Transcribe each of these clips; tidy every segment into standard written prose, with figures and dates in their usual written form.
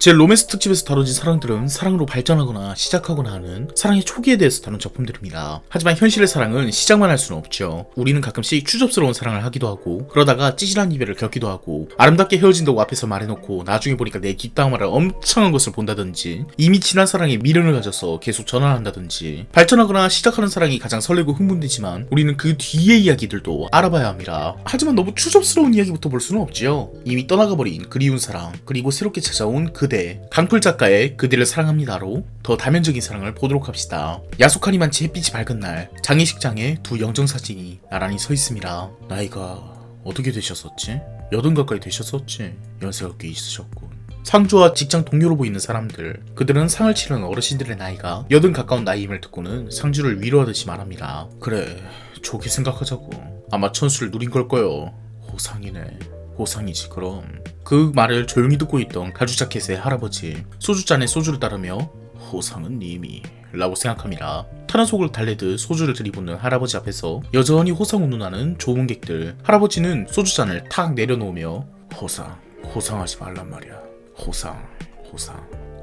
제 로맨스 특집에서 다뤄진 사랑들은 사랑으로 발전하거나 시작하거나 하는 사랑의 초기에 대해서 다룬 작품들입니다. 하지만 현실의 사랑은 시작만 할 수는 없죠. 우리는 가끔씩 추접스러운 사랑을 하기도 하고, 그러다가 찌질한 이별을 겪기도 하고, 아름답게 헤어진다고 앞에서 말해놓고 나중에 보니까 내 뒷담화를 엄청난 것을 본다든지, 이미 지난 사랑에 미련을 가져서 계속 전환한다든지, 발전하거나 시작하는 사랑이 가장 설레고 흥분되지만 우리는 그 뒤의 이야기들도 알아봐야 합니다. 하지만 너무 추접스러운 이야기부터 볼 수는 없지요. 이미 떠나가버린 그리운 사랑, 그리고 새롭게 찾아온 그대, 강풀 작가의 그대를 사랑합니다로 더 다면적인 사랑을 보도록 합시다. 야속하니만치 햇빛이 밝은 날, 장례식장에 두 영정사진이 나란히 서 있습니다. 나이가 어떻게 되셨었지? 80 가까이 되셨었지? 연세가 꽤 있으셨군. 상주와 직장 동료로 보이는 사람들, 그들은 상을 치르는 어르신들의 나이가 80 가까운 나이임을 듣고는 상주를 위로하듯이 말합니다. 그래, 좋게 생각하자고. 아마 천수를 누린 걸거요. 호상이네. 호상이지 그럼. 그 말을 조용히 듣고 있던 가죽자켓의 할아버지, 소주잔에 소주를 따르며 호상은 님이 라고 생각합니다. 타는 속을 달래듯 소주를 들이붓는 할아버지 앞에서 여전히 호상 운운하는 조문객들. 할아버지는 소주잔을 탁 내려놓으며 호상하지 말란 말이야. 호상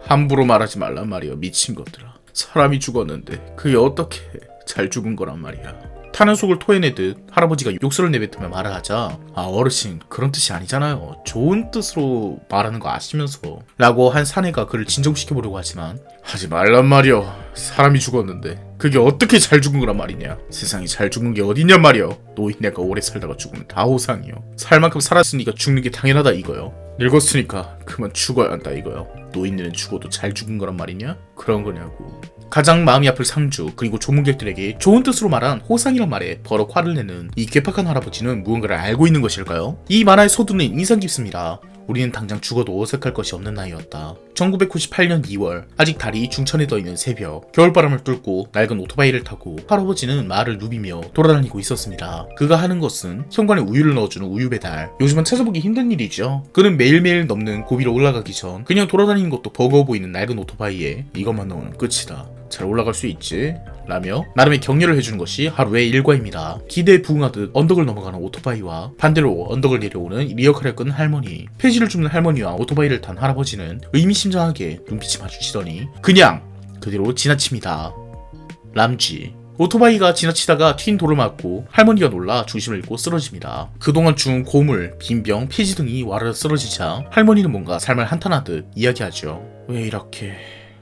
함부로 말하지 말란 말이야. 미친 것들아. 사람이 죽었는데 그게 어떻게 잘 죽은 거란 말이야. 타는 속을 토해내듯 할아버지가 욕설을 내뱉으며 말을 하자, 어르신 그런 뜻이 아니잖아요. 좋은 뜻으로 말하는 거 아시면서 라고 한 사내가 그를 진정시켜보려고 하지만, 하지 말란 말이여. 사람이 죽었는데 그게 어떻게 잘 죽은 거란 말이냐. 세상에 잘 죽은 게 어딨냔 말이여. 노인네가 오래 살다가 죽으면 다 호상이요. 살 만큼 살았으니까 죽는 게 당연하다 이거요. 늙었으니까 그만 죽어야 한다 이거요. 노인네는 죽어도 잘 죽은 거란 말이냐? 그런 거냐고. 가장 마음이 아플 상주, 그리고 조문객들에게 좋은 뜻으로 말한 호상이란 말에 버럭 화를 내는 이 괴팍한 할아버지는 무언가를 알고 있는 것일까요? 이 만화의 서두는 인상 깊습니다. 우리는 당장 죽어도 어색할 것이 없는 나이였다. 1998년 2월, 아직 달이 중천에 떠있는 새벽, 겨울바람을 뚫고 낡은 오토바이를 타고 할아버지는 말을 누비며 돌아다니고 있었습니다. 그가 하는 것은 현관에 우유를 넣어주는 우유 배달. 요즘은 찾아보기 힘든 일이죠. 그는 매일매일 넘는 고비로 올라가기 전 그냥 돌아다니는 것도 버거워 보이는 낡은 오토바이에 이것만 넣으면 끝이다. 잘 올라갈 수 있지? 라며 나름의 격려를 해주는 것이 하루의 일과입니다. 기대에 부응하듯 언덕을 넘어가는 오토바이와 반대로 언덕을 내려오는 리어카를 끈 할머니, 폐지를 줍는 할머니와 오토바이를 탄 할아버지는 의미심장하게 눈빛이 마주치더니 그냥 그대로 지나칩니다. 람쥐. 오토바이가 지나치다가 튄 돌을 맞고 할머니가 놀라 중심을 잃고 쓰러집니다. 그동안 준 고물, 빈병, 폐지 등이 와르르 쓰러지자 할머니는 뭔가 삶을 한탄하듯 이야기하죠. 왜 이렇게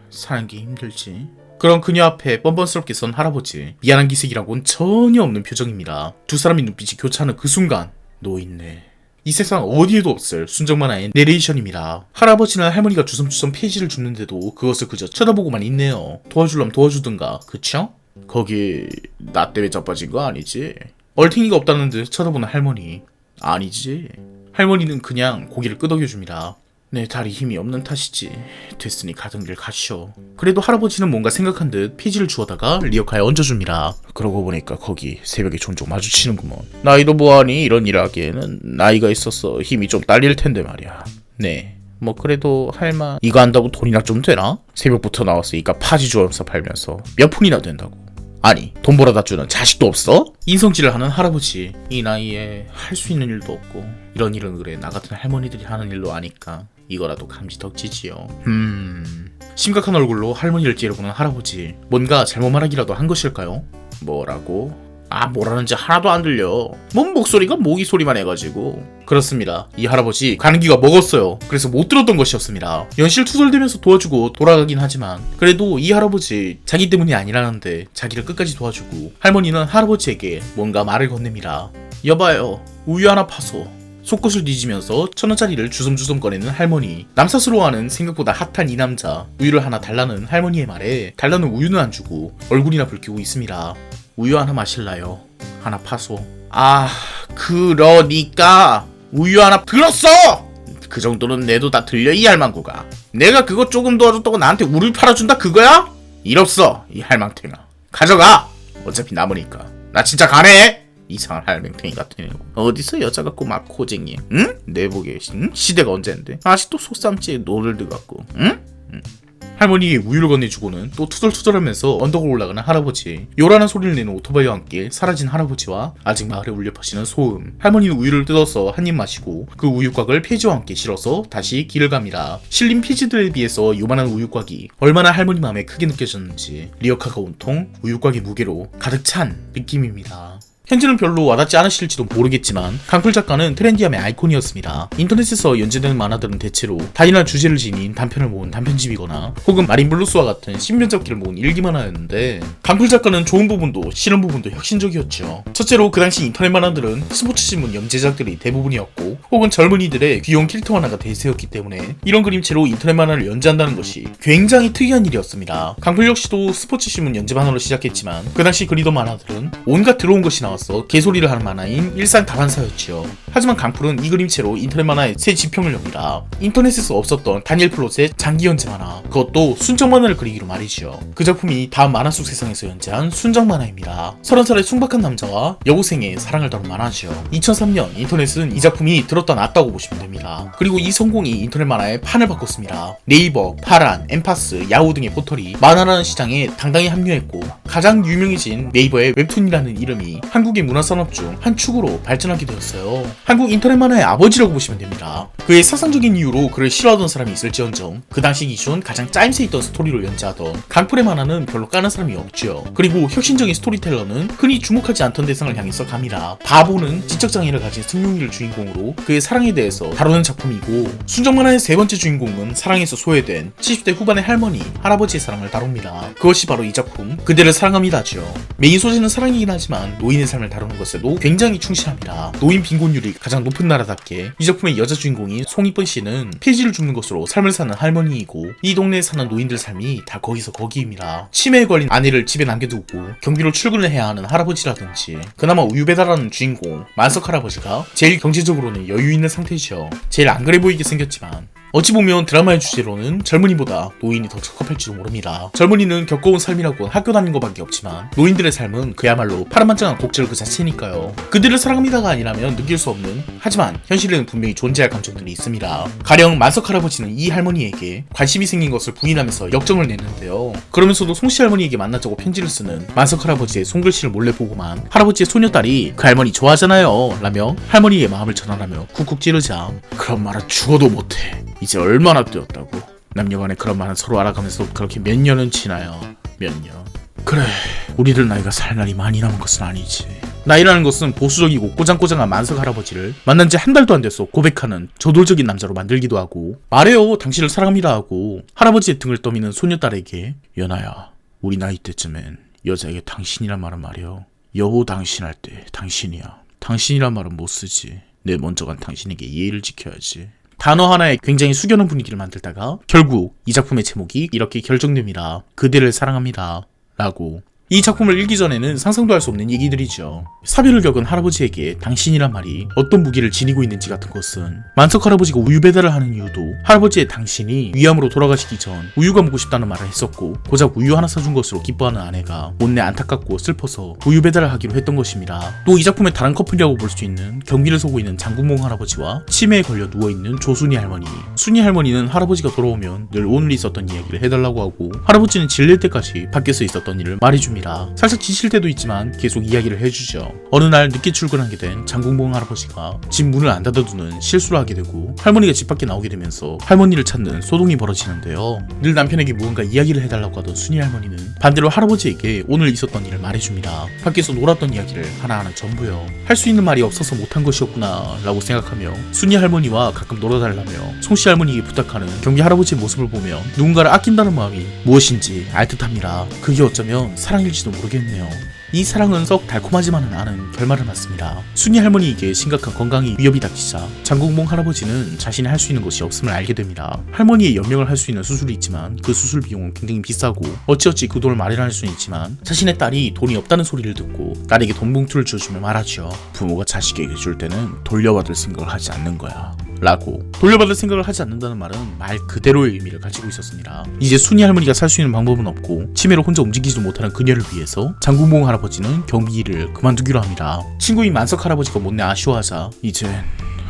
사는 게 힘들지? 그런 그녀 앞에 뻔뻔스럽게 선 할아버지, 미안한 기색이라고는 전혀 없는 표정입니다. 두 사람의 눈빛이 교차하는 그 순간, 노인네. 이 세상 어디에도 없을 순정만화의 내레이션입니다. 할아버지는 할머니가 주섬주섬 폐지를 줍는데도 그것을 그저 쳐다보고만 있네요. 도와줄럼 도와주든가, 그쵸? 거기 나 때문에 자빠진 거 아니지? 얼탱이가 없다는 듯 쳐다보는 할머니. 아니지. 할머니는 그냥 고개를 끄덕여줍니다. 내 다리 힘이 없는 탓이지. 됐으니 가던 길 가시오. 그래도 할아버지는 뭔가 생각한 듯 폐지를 주워다가 리어카에 얹어줍니다. 그러고 보니까 거기 새벽에 종종 마주치는구먼. 나이도 뭐하니 이런 일 하기에는 나이가 있어서 힘이 좀 딸릴 텐데 말이야. 네. 뭐 그래도 할만 이거 한다고 돈이나 좀 되나? 새벽부터 나와서 이까 파지 주워서 팔면서 몇 푼이나 된다고. 아니 돈 벌어다 주는 자식도 없어? 인성질을 하는 할아버지. 이 나이에 할 수 있는 일도 없고 이런 일은 그래 나 같은 할머니들이 하는 일로 아니까 이거라도 감지덕지지요. 심각한 얼굴로 할머니를 째려보는 할아버지. 뭔가 잘못 말하기라도 한 것일까요? 뭐라고? 뭐라는지 하나도 안 들려. 뭔 목소리가 모기 소리만 해가지고. 그렇습니다. 이 할아버지 가는 귀가 먹었어요. 그래서 못 들었던 것이었습니다. 연실 투덜대면서 도와주고 돌아가긴 하지만 그래도 이 할아버지 자기 때문이 아니라는데 자기를 끝까지 도와주고, 할머니는 할아버지에게 뭔가 말을 건넵니다. 여봐요, 우유 하나 파소. 속옷을 뒤지면서 1,000원짜리를 주섬주섬 꺼내는 할머니. 남사스러워하는 생각보다 핫한 이 남자. 우유를 하나 달라는 할머니의 말에 달라는 우유는 안 주고 얼굴이나 붉히고 있습니다. 우유 하나 마실라요? 하나 파소. 그러니까 우유 하나 들었어! 그 정도는 내도 다 들려 이 할망구가. 내가 그거 조금 도와줬다고 나한테 우유 팔아준다 그거야? 일 없어 이 할망탱아. 가져가! 어차피 남으니까. 나 진짜 가네! 이상한 할맹탱이 같은 애고. 어디서 여자 같고 막 코쟁이. 응? 내보기에 시대가 언젠데 아직도 속삼지에 노를 들갖고. 응? 할머니에게 우유를 건네주고는 또 투덜투덜하면서 언덕을 올라가는 할아버지, 요란한 소리를 내는 오토바이와 함께 사라진 할아버지와 아직 마을에 울려 퍼지는 소음. 할머니는 우유를 뜯어서 한 입 마시고 그 우유곽을 폐지와 함께 실어서 다시 길을 갑니다. 실린 폐지들에 비해서 요만한 우유곽이 얼마나 할머니 마음에 크게 느껴졌는지 리어카가 온통 우유곽의 무게로 가득 찬 느낌입니다. 현재는 별로 와닿지 않으실지도 모르겠지만 강풀 작가는 트렌디함의 아이콘이었습니다. 인터넷에서 연재되는 만화들은 대체로 단일한 주제를 지닌 단편을 모은 단편집이거나 혹은 마린 블루스와 같은 신변잡기를 모은 일기 만화였는데 강풀 작가는 좋은 부분도 싫은 부분도 혁신적이었죠. 첫째로 그 당시 인터넷 만화들은 스포츠신문 연재작들이 대부분이었고 혹은 젊은이들의 귀여운 캐릭터 만화가 대세였기 때문에 이런 그림체로 인터넷 만화를 연재한다는 것이 굉장히 특이한 일이었습니다. 강풀 역시도 스포츠신문 연재 만화로 시작했지만 그 당시 그리던 만화들은 온갖 들어온 것이 나왔습니다. 개소리를 하는 만화인 일상 다반사였지요. 하지만 강풀은 이 그림체로 인터넷 만화의 새 지평을 엽니다. 인터넷에서 없었던 단일 플롯의 장기 연재 만화, 그것도 순정 만화를 그리기로 말이죠. 그 작품이 다음 만화 속 세상에서 연재한 순정 만화입니다. 30살의 순박한 남자와 여고생의 사랑을 다룬 만화죠. 2003년 인터넷은 이 작품이 들었다 놨다고 보시면 됩니다. 그리고 이 성공이 인터넷 만화의 판을 바꿨습니다. 네이버, 파란, 엠파스, 야후 등의 포털이 만화라는 시장에 당당히 합류했고 가장 유명해진 네이버의 웹툰이라는 이름이 한국의 문화산업 중 한 축으로 발전하게 되었어요. 한국 인터넷 만화의 아버지라고 보시면 됩니다. 그의 사상적인 이유로 그를 싫어하던 사람이 있을지언정 그 당시 기준 가장 짜임새 있던 스토리로 연재하던 강풀의 만화는 별로 까는 사람이 없죠. 그리고 혁신적인 스토리텔러는 흔히 주목하지 않던 대상을 향해서 갑니다. 바보는 지적장애를 가진 승용이를 주인공으로 그의 사랑에 대해서 다루는 작품이고 순정 만화의 세 번째 주인공은 사랑에서 소외된 70대 후반의 할머니, 할아버지의 사랑을 다룹니다. 그것이 바로 이 작품 그대를 사랑합니다죠. 메인 소재는 사랑이긴 하지만 노인의 삶을 다루는 것에도 굉장히 충실합니다. 노인 빈곤율이 가장 높은 나라답게 이 작품의 여자 주인공인 송이쁜 씨는 폐지를 줍는 것으로 삶을 사는 할머니이고 이 동네에 사는 노인들 삶이 다 거기서 거기입니다. 치매에 걸린 아내를 집에 남겨두고 경비로 출근을 해야 하는 할아버지라든지 그나마 우유 배달하는 주인공 만석 할아버지가 제일 경제적으로는 여유 있는 상태죠. 제일 안 그래 보이게 생겼지만 어찌 보면 드라마의 주제로는 젊은이보다 노인이 더 적합할지도 모릅니다. 젊은이는 겪어온 삶이라고 학교 다닌 것밖에 없지만 노인들의 삶은 그야말로 파란만장한 곡절 그 자체니까요. 그들을 사랑합니다가 아니라면 느낄 수 없는 하지만 현실에는 분명히 존재할 감정들이 있습니다. 가령 만석 할아버지는 이 할머니에게 관심이 생긴 것을 부인하면서 역정을 내는데요. 그러면서도 송씨 할머니에게 만나자고 편지를 쓰는 만석 할아버지의 손글씨를 몰래 보고만 할아버지의 소녀딸이 그 할머니 좋아하잖아요 라며 할머니의 마음을 전하라며 쿡쿡 찌르자 그런 말은 죽어도 못해. 이제 얼마나 되었다고. 남녀간에 그런 말은 서로 알아가면서 그렇게 몇 년은 지나요. 몇 년. 그래, 우리들 나이가 살 날이 많이 남은 것은 아니지. 나이라는 것은 보수적이고 꼬장꼬장한 만석 할아버지를 만난 지 한 달도 안 돼서 고백하는 저돌적인 남자로 만들기도 하고 말해요 당신을 사랑합니다 하고 할아버지의 등을 떠미는 소녀딸에게 연아야 우리 나이 때쯤엔 여자에게 당신이란 말은 말이요 여보 당신 할 때 당신이야. 당신이란 말은 못 쓰지. 내 먼저 간 당신에게 예의를 지켜야지. 단어 하나에 굉장히 숙연한 분위기를 만들다가 결국 이 작품의 제목이 이렇게 결정됩니다. 그대를 사랑합니다 라고. 이 작품을 읽기 전에는 상상도 할 수 없는 얘기들이죠. 사별을 겪은 할아버지에게 당신이란 말이 어떤 무게를 지니고 있는지 같은 것은 만석 할아버지가 우유 배달을 하는 이유도 할아버지의 당신이 위암으로 돌아가시기 전 우유가 먹고 싶다는 말을 했었고 고작 우유 하나 사준 것으로 기뻐하는 아내가 못내 안타깝고 슬퍼서 우유 배달을 하기로 했던 것입니다. 또 이 작품의 다른 커플이라고 볼 수 있는 경비를 서고 있는 장국몽 할아버지와 치매에 걸려 누워있는 조순이 할머니. 순이 할머니는 할아버지가 돌아오면 늘 오늘 있었던 이야기를 해달라고 하고 할아버지는 질릴 때까지 밖에서 있었던 일을 말해줍니다. 살짝 지칠 때도 있지만 계속 이야기를 해주죠. 어느 날 늦게 출근하게 된 장국몽 할아버지가 집 문을 안 닫아두는 실수를 하게 되고 할머니가 집 밖에 나오게 되면서 할머니를 찾는 소동이 벌어지는데요. 늘 남편에게 무언가 이야기를 해달라고 하던 순이 할머니는 반대로 할아버지에게 오늘 있었던 일을 말해줍니다. 밖에서 놀았던 이야기를 하나하나 전부요. 할 수 있는 말이 없어서 못한 것이었구나 라고 생각하며 순이 할머니와 가끔 놀아달라며 송씨 할머니에게 부탁하는 경비 할아버지의 모습을 보며 누군가를 아낀다는 마음이 무엇인지 알 듯합니다. 그게 어쩌면 사랑일지도 모르겠네요. 이 사랑은 썩 달콤하지만은 않은 결말을 맞습니다. 순이 할머니에게 심각한 건강이 위협이 닥치자 장국몽 할아버지는 자신이 할 수 있는 것이 없음을 알게 됩니다. 할머니의 연명을 할 수 있는 수술이 있지만 그 수술 비용은 굉장히 비싸고 어찌어찌 그 돈을 마련할 수는 있지만 자신의 딸이 돈이 없다는 소리를 듣고 딸에게 돈 봉투를 줘주며 말하죠. 부모가 자식에게 줄 때는 돌려받을 생각을 하지 않는 거야 라고. 돌려받을 생각을 하지 않는다는 말은 말 그대로의 의미를 가지고 있었습니다. 이제 순이 할머니가 살 수 있는 방법은 없고 치매로 혼자 움직이지도 못하는 그녀를 위해서 장국몽 할아버지는 경비 일을 그만두기로 합니다. 친구인 만석 할아버지가 못내 아쉬워하자 이젠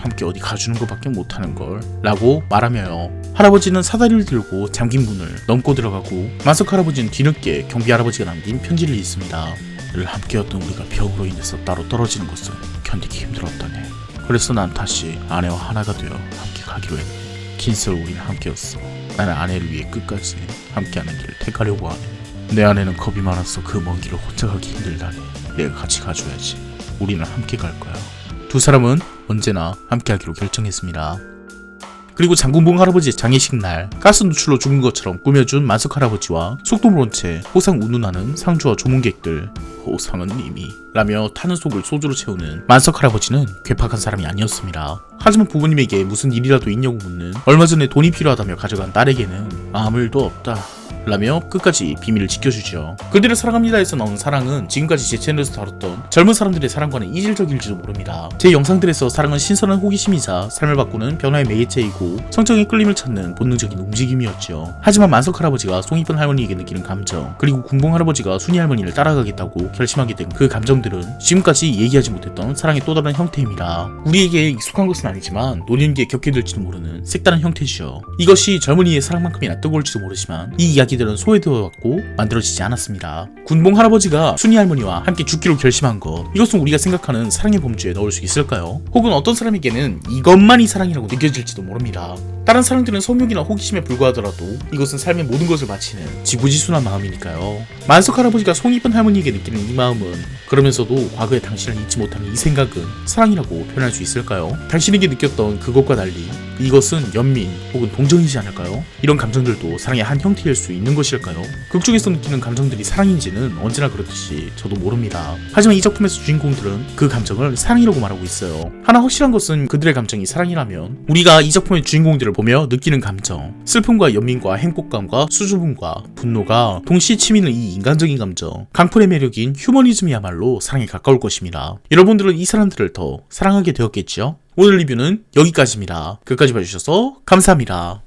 함께 어디 가주는 것밖에 못하는 걸 라고 말하며요. 할아버지는 사다리를 들고 잠긴 문을 넘고 들어가고 만석 할아버지는 뒤늦게 경비 할아버지가 남긴 편지를 읽습니다. 늘 함께였던 우리가 병으로 인해서 따로 떨어지는 것은 견디기 힘들었다네. 그래서 난 다시 아내와 하나가 되어 함께 가기로 했네. 긴 세월 우리는 함께였어. 나는 아내를 위해 끝까지 함께하는 길을 택하려고 하네. 내 아내는 겁이 많아서 그 먼 길을 혼자 가기 힘들다네. 내가 같이 가줘야지. 우리는 함께 갈 거야. 두 사람은 언제나 함께하기로 결정했습니다. 그리고 장군봉 할아버지의 장례식 날 가스 누출로 죽은 것처럼 꾸며준 만석 할아버지와 속도 모른 채 호상 운운하는 상주와 조문객들. 호상은 님이 라며 타는 속을 소주로 채우는 만석 할아버지는 괴팍한 사람이 아니었습니다. 하지만 부모님에게 무슨 일이라도 있냐고 묻는 얼마 전에 돈이 필요하다며 가져간 딸에게는 아무 일도 없다 라며 끝까지 비밀을 지켜주죠. 그들의 사랑합니다에서 나온 사랑은 지금까지 제 채널에서 다뤘던 젊은 사람들의 사랑과는 이질적일지도 모릅니다. 제 영상들에서 사랑은 신선한 호기심이자 삶을 바꾸는 변화의 매개체이고 성적인 끌림을 찾는 본능적인 움직임이었죠. 하지만 만석 할아버지가 송이쁜 할머니에게 느끼는 감정, 그리고 군봉 할아버지가 순이 할머니를 따라가겠다고 결심하게 된 그 감정들은 지금까지 얘기하지 못했던 사랑의 또 다른 형태입니다. 우리에게 익숙한 것은 아니지만 노년기에 겪게 될지도 모르는 색다른 형태죠. 이것이 젊은이의 사랑만큼이나 뜨거울지도 모르지만 이 이야기들은 소외되어왔고 만들어지지 않았습니다. 군봉 할아버지가 순이 할머니와 함께 죽기로 결심한 것, 이것은 우리가 생각하는 사랑의 범주에 넣을 수 있을까요? 혹은 어떤 사람에게는 이것만이 사랑이라고 느껴질지도 모릅니다. 다른 사람들은 성욕이나 호기심에 불과하더라도 이것은 삶의 모든 것을 바치는 지구지순한 마음이니까요. 만석 할아버지가 송이쁜 할머니에게 느끼는 이 마음은, 그러면서도 과거의 당신을 잊지 못하는 이 생각은 사랑이라고 표현할 수 있을까요? 당신에게 느꼈던 그것과 달리 이것은 연민 혹은 동정이지 않을까요? 이런 감정들도 사랑의 한 형태일 수 있는 것일까요? 극 중에서 느끼는 감정들이 사랑인지는 언제나 그렇듯이 저도 모릅니다. 하지만 이 작품에서 주인공들은 그 감정을 사랑이라고 말하고 있어요. 하나 확실한 것은 그들의 감정이 사랑이라면 우리가 이 작품의 주인공들을 보며 느끼는 감정, 슬픔과 연민과 행복감과 수줍음과 분노가 동시에 치미는 이 인간적인 감정, 강풀의 매력인 휴머니즘이야말로 사랑에 가까울 것입니다. 여러분들은 이 사람들을 더 사랑하게 되었겠죠? 오늘 리뷰는 여기까지입니다. 끝까지 봐주셔서 감사합니다.